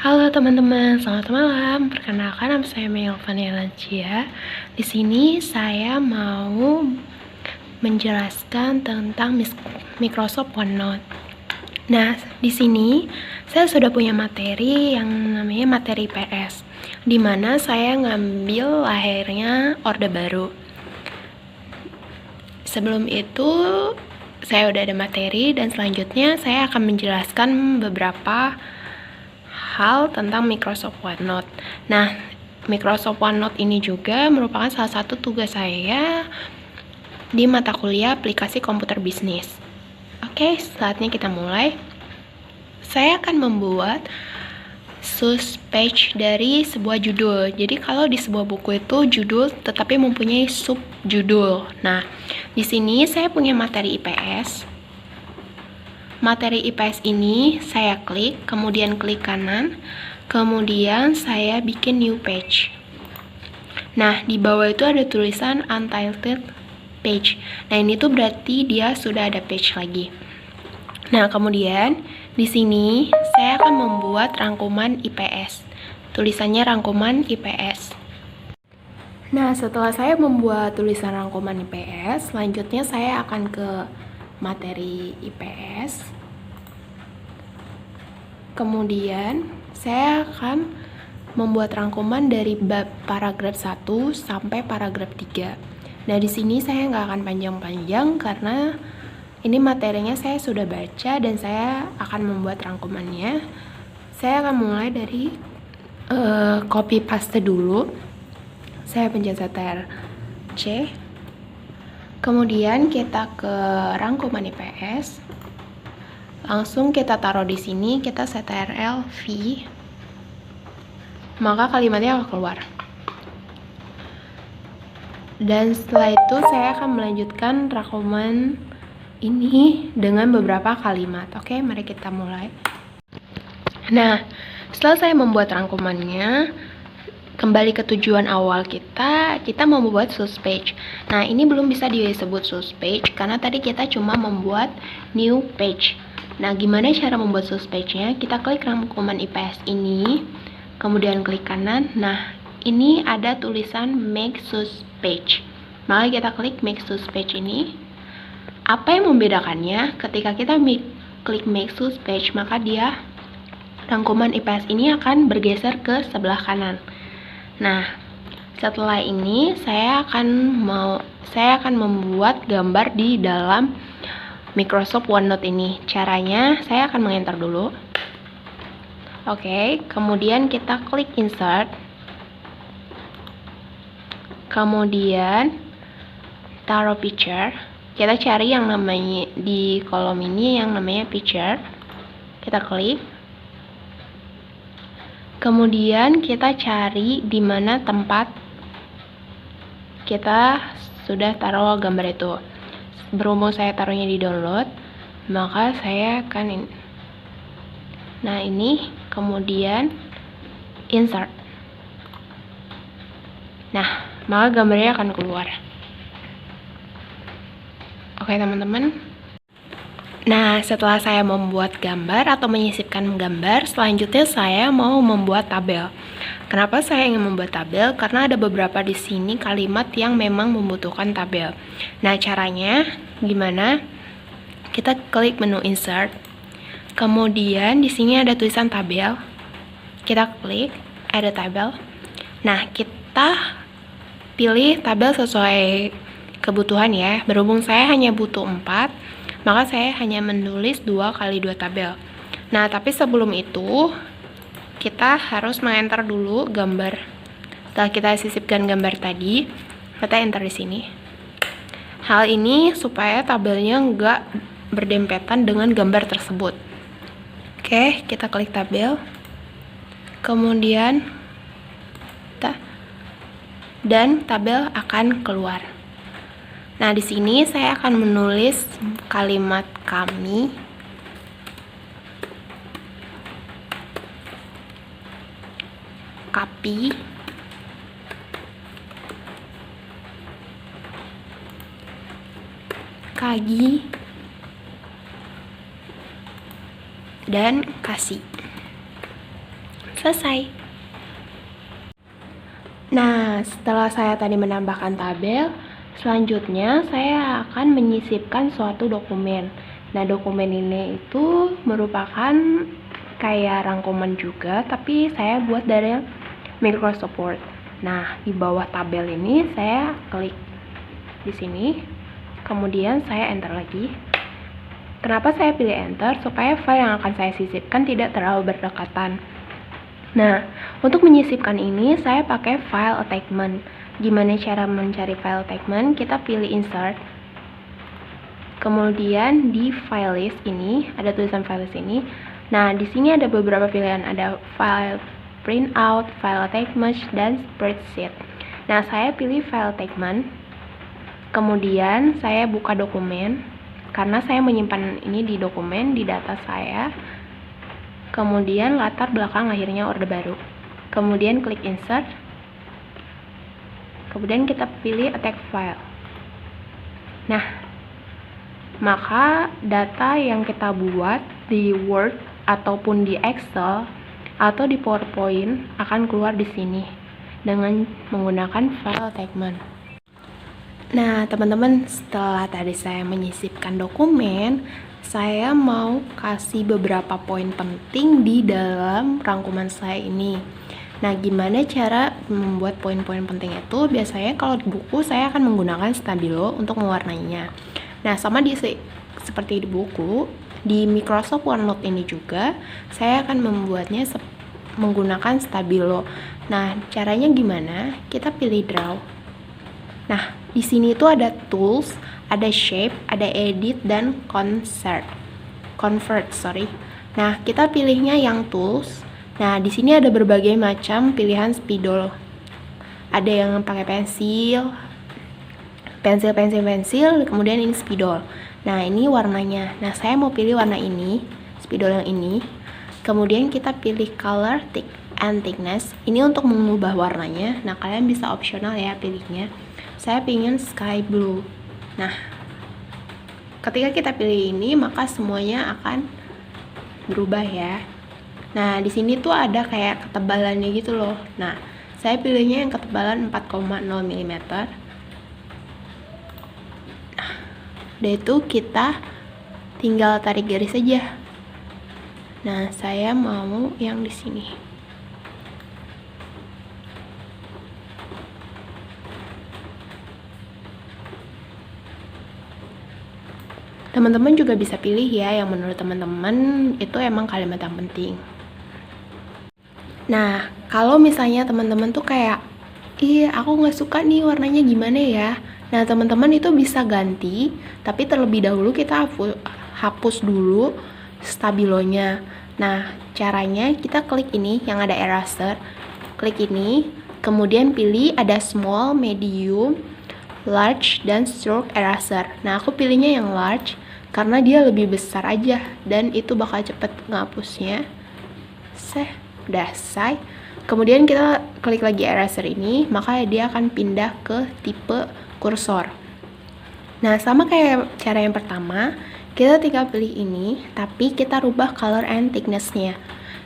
Halo teman-teman, selamat malam. Perkenalkan nama saya Melvania Lancia. Di sini saya mau menjelaskan tentang Microsoft OneNote. Nah, di sini saya sudah punya materi yang namanya materi PS, di mana saya ngambil lahirnya Orde Baru. Sebelum itu saya udah ada materi dan selanjutnya saya akan menjelaskan beberapa hal tentang Microsoft OneNote. Nah, Microsoft OneNote ini juga merupakan salah satu tugas saya di mata kuliah aplikasi komputer bisnis. Oke, saatnya kita mulai. Saya akan membuat source page dari sebuah judul. Jadi kalau di sebuah buku itu judul tetapi mempunyai sub judul. Nah, di sini saya punya materi IPS. Materi IPS ini saya klik, kemudian klik kanan, kemudian saya bikin new page. Nah, di bawah itu ada tulisan untitled page. Nah, ini tuh berarti dia sudah ada page lagi. Nah, kemudian di sini saya akan membuat rangkuman IPS. Tulisannya rangkuman IPS. Nah, setelah saya membuat tulisan rangkuman IPS, selanjutnya saya akan ke materi IPS. Kemudian saya akan membuat rangkuman dari bab paragraf 1 sampai paragraf 3. Nah, di sini saya nggak akan panjang-panjang karena ini materinya saya sudah baca dan saya akan membuat rangkumannya. Saya akan mulai dari copy paste dulu. Saya pencet Ctrl C. Kemudian kita ke rangkuman IPS. Langsung kita taruh di sini, kita Ctrl V. Maka kalimatnya akan keluar. Dan setelah itu saya akan melanjutkan rangkuman ini dengan beberapa kalimat. Oke, mari kita mulai. Nah, setelah saya membuat rangkumannya, kembali ke tujuan awal kita membuat source page. Nah, ini belum bisa disebut source page karena tadi kita cuma membuat new page. Nah, gimana cara membuat source page-nya? Kita klik rangkuman IPS ini, kemudian klik kanan. Nah, ini ada tulisan make source page. Maka kita klik make source page ini. Apa yang membedakannya? Ketika kita klik make source page, maka dia rangkuman IPS ini akan bergeser ke sebelah kanan. Nah, setelah ini saya akan membuat gambar di dalam Microsoft OneNote ini. Caranya saya akan mengenter dulu. Oke, kemudian kita klik insert. Kemudian taruh picture. Kita cari yang namanya di kolom ini yang namanya picture. Kita klik. Kemudian kita cari di mana tempat kita sudah taruh gambar itu. Berhubung saya taruhnya di download, maka saya akan nah ini, kemudian insert. Nah, maka gambarnya akan keluar. Oke teman-teman. Nah, setelah saya membuat gambar atau menyisipkan gambar, selanjutnya saya mau membuat tabel. Kenapa saya ingin membuat tabel? Karena ada beberapa di sini kalimat yang memang membutuhkan tabel. Nah, caranya gimana? Kita klik menu insert. Kemudian di sini ada tulisan tabel. Kita klik ada tabel. Nah, kita pilih tabel sesuai kebutuhan ya. Berhubung saya hanya butuh 4, maka saya hanya menulis 2 kali 2 tabel. Nah, tapi sebelum itu kita harus mengenter dulu gambar. Setelah kita sisipkan gambar tadi, kita enter di sini. Hal ini supaya tabelnya nggak berdempetan dengan gambar tersebut. Oke, kita klik tabel. Kemudian dan tabel akan keluar. Nah, di sini saya akan menulis kalimat kami. Copy. Kagi. Dan kasih. Selesai. Nah, setelah saya tadi menambahkan tabel, selanjutnya saya akan menyisipkan suatu dokumen. Nah, dokumen ini itu merupakan kayak rangkuman juga, tapi saya buat dari Microsoft Word. Nah, di bawah tabel ini saya klik di sini, kemudian saya enter lagi. Kenapa saya pilih enter? Supaya file yang akan saya sisipkan tidak terlalu berdekatan. Nah, untuk menyisipkan ini saya pakai file attachment. Gimana cara mencari file attachment? Kita pilih insert. Kemudian di file list ini ada tulisan file list ini. Nah, di sini ada beberapa pilihan, ada file printout, file attachment, dan spreadsheet. Nah, saya pilih file attachment. Kemudian saya buka dokumen karena saya menyimpan ini di dokumen di data saya. Kemudian latar belakang akhirnya orde baru. Kemudian klik insert. Kemudian kita pilih attach file. Nah, maka data yang kita buat di Word ataupun di Excel atau di PowerPoint akan keluar di sini dengan menggunakan file attachment. Nah, teman-teman, setelah tadi saya menyisipkan dokumen, saya mau kasih beberapa poin penting di dalam rangkuman saya ini. Nah, gimana cara membuat poin-poin penting itu? Biasanya kalau di buku saya akan menggunakan stabilo untuk mewarnainya. Nah, sama seperti di buku, di Microsoft OneNote ini juga saya akan membuatnya menggunakan stabilo. Nah, caranya gimana? Kita pilih draw. Nah, di sini tuh ada tools, ada shape, ada edit, dan convert. Nah, kita pilihnya yang tools. Nah, di sini ada berbagai macam pilihan spidol. Ada yang pakai pensil, kemudian ini spidol. Nah, ini warnanya. Nah, saya mau pilih warna ini, spidol yang ini. Kemudian kita pilih color and thickness. Ini untuk mengubah warnanya. Nah, kalian bisa opsional ya pilihnya. Saya ingin sky blue. Nah, ketika kita pilih ini, maka semuanya akan berubah ya. Nah, di sini tuh ada kayak ketebalannya gitu loh. Nah, saya pilihnya yang ketebalan 4,0 mm. Nah, udah itu kita tinggal tarik garis saja. Nah, saya mau yang di sini. Teman-teman juga bisa pilih ya yang menurut teman-teman itu emang kalimat yang penting. Nah, kalau misalnya teman-teman tuh kayak, aku nggak suka nih warnanya gimana ya? Nah, teman-teman itu bisa ganti, tapi terlebih dahulu kita hapus dulu stabilonya. Nah, caranya kita klik ini yang ada eraser, klik ini, kemudian pilih ada small, medium, large, dan stroke eraser. Nah, aku pilihnya yang large karena dia lebih besar aja dan itu bakal cepet ngapusnya. Udah selesai. Kemudian kita klik lagi eraser ini, maka dia akan pindah ke tipe kursor. Nah, sama kayak cara yang pertama, kita tinggal pilih ini, tapi kita rubah color and thickness-nya.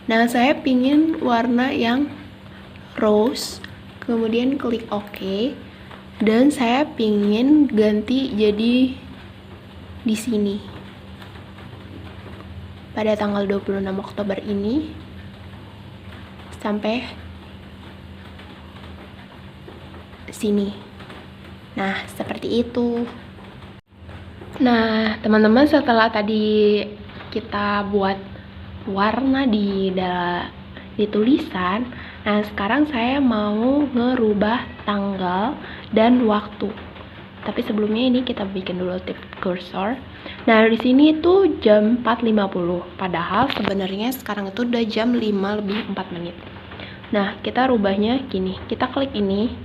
Nah, saya pingin warna yang rose, kemudian klik OK. Dan saya pingin ganti jadi di sini pada tanggal 26 Oktober ini sampai sini. Nah, seperti itu. Nah, teman-teman, setelah tadi kita buat warna di tulisan, nah sekarang saya mau ngerubah tanggal dan waktu. Tapi sebelumnya ini kita bikin dulu tip cursor. Nah, di sini itu jam 4.50. Padahal sebenarnya sekarang itu udah jam 5:04. Nah, kita rubahnya gini. Kita klik ini.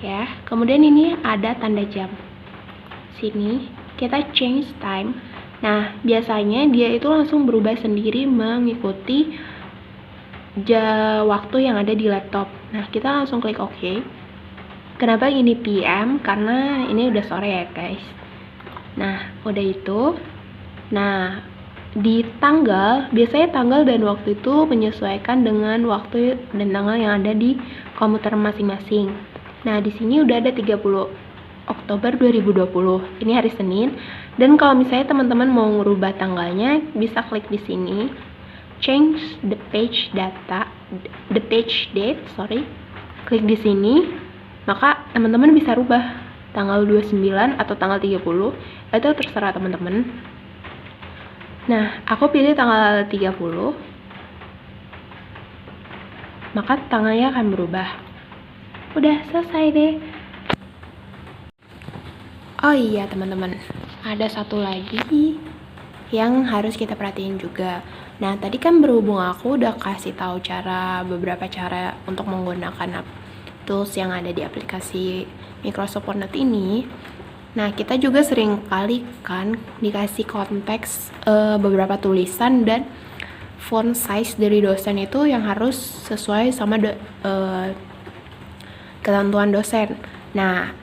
Ya. Kemudian ini ada tanda jam. Sini kita change time. Nah, biasanya dia itu langsung berubah sendiri mengikuti waktu yang ada di laptop. Nah, kita langsung klik OK. Kenapa ini PM? Karena ini udah sore ya guys. Nah, udah itu. Nah, di tanggal, biasanya tanggal dan waktu itu menyesuaikan dengan waktu dan tanggal yang ada di komputer masing-masing. Nah, di sini udah ada 30 Oktober 2020. Ini hari Senin. Dan kalau misalnya teman-teman mau ngerubah tanggalnya, bisa klik di sini. Change the page date, Klik di sini, maka teman-teman bisa rubah tanggal 29 atau tanggal 30. Itu terserah teman-teman. Nah, aku pilih tanggal 30. Maka tanggalnya akan berubah. Udah selesai deh. Oh iya teman-teman, ada satu lagi yang harus kita perhatiin juga. Nah, tadi kan berhubung aku udah kasih tahu beberapa cara untuk menggunakan tools yang ada di aplikasi Microsoft OneNote ini. Nah, kita juga sering kali kan dikasih konteks beberapa tulisan dan font size dari dosen itu yang harus sesuai sama ketentuan dosen. Nah,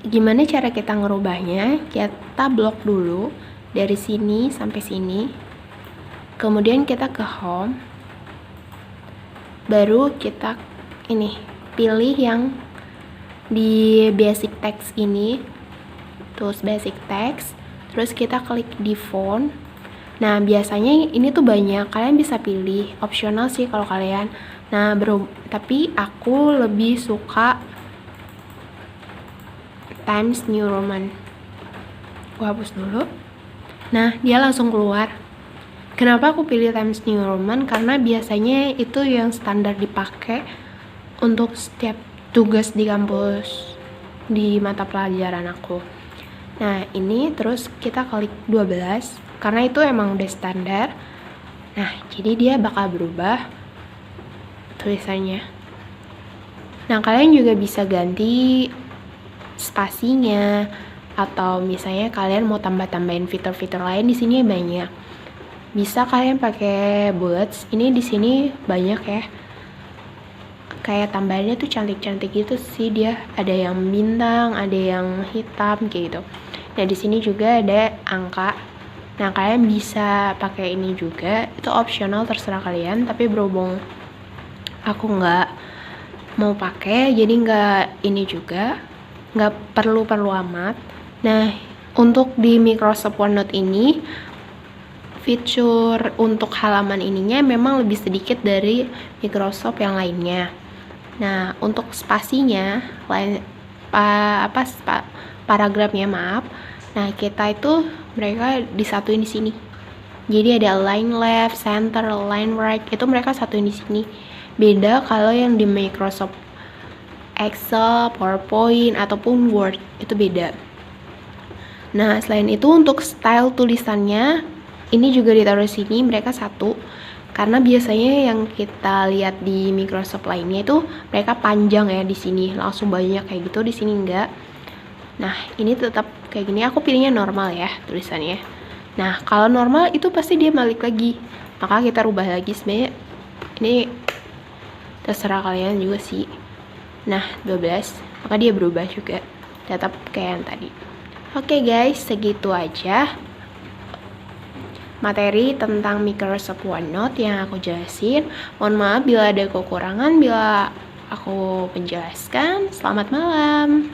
gimana cara kita ngerubahnya? Kita blok dulu dari sini sampai sini. Kemudian kita ke home. Baru kita pilih yang di basic text ini. Terus basic text. Terus kita klik di font. Nah, biasanya ini tuh banyak, kalian bisa pilih, opsional sih kalau kalian. Nah, tapi aku lebih suka Times New Roman. Aku hapus dulu. Nah, dia langsung keluar. Kenapa aku pilih Times New Roman? Karena biasanya itu yang standar dipakai untuk setiap tugas di kampus, di mata pelajaran aku. Nah, ini terus kita klik 12 karena itu emang udah standar. Nah, jadi dia bakal berubah tulisannya. Nah, kalian juga bisa ganti spasinya atau misalnya kalian mau tambah-tambahin fitur-fitur lain, di sini banyak. Bisa kalian pakai bullets. Ini di sini banyak ya. Kayak tambahannya tuh cantik-cantik gitu sih dia. Ada yang bintang, ada yang hitam kayak gitu. Nah, di sini juga ada angka. Nah, kalian bisa pakai ini juga. Itu opsional, terserah kalian. Tapi berhubung aku nggak mau pakai, jadi nggak perlu amat. Nah, untuk di Microsoft OneNote ini, fitur untuk halaman ininya memang lebih sedikit dari Microsoft yang lainnya. Nah, untuk spasinya, paragrafnya maaf. Nah, mereka disatuin di sini. Jadi ada line left, center, line right, itu mereka satuin di sini. Beda kalau yang di Microsoft Excel, PowerPoint, ataupun Word, itu beda. Nah, selain itu untuk style tulisannya, ini juga ditaruh di sini, mereka satu. Karena biasanya yang kita lihat di Microsoft lainnya itu mereka panjang ya di sini, langsung banyak kayak gitu, di sini enggak. Nah, ini tetap kayak gini, aku pilihnya normal ya tulisannya. Nah, kalau normal itu pasti dia balik lagi. Maka kita rubah lagi, sebenarnya ini terserah kalian juga sih. Nah, 12, maka dia berubah juga. Tetap kayak yang tadi. Oke guys, segitu aja materi tentang Microsoft OneNote yang aku jelasin. Mohon maaf bila ada kekurangan, bila aku menjelaskan. Selamat malam.